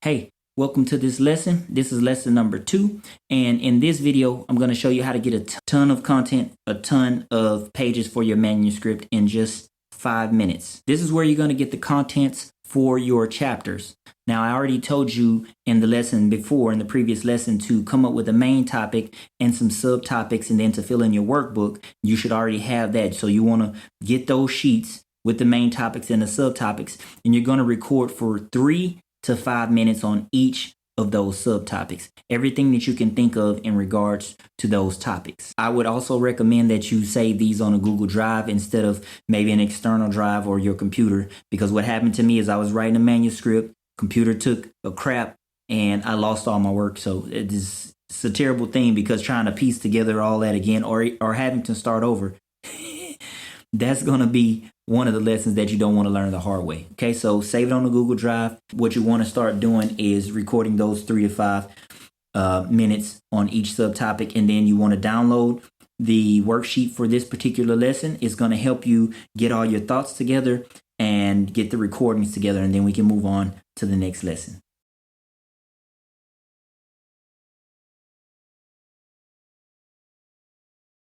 Hey, welcome to this lesson. This is lesson number 2. And in this video, I'm going to show you how to get a ton of content, a ton of pages for your manuscript in just 5 minutes. This is where you're going to get the contents for your chapters. Now, I already told you in the lesson before, in the previous lesson, to come up with a main topic and some subtopics and then to fill in your workbook. You should already have that. So you want to get those sheets with the main topics and the subtopics, and you're going to record for 3 to 5 minutes on each of those subtopics. Everything that you can think of in regards to those topics. I would also recommend that you save these on a Google Drive instead of maybe an external drive or your computer, because what happened to me is I was writing a manuscript, computer took a crap, and I lost all my work. So it's a terrible thing, because trying to piece together all that again or having to start over, that's going to be one of the lessons that you don't want to learn the hard way. Okay, so save it on the Google Drive. What you want to start doing is recording those 3 to 5 minutes on each subtopic, and then you want to download the worksheet for this particular lesson. It's going to help you get all your thoughts together and get the recordings together, and then we can move on to the next lesson.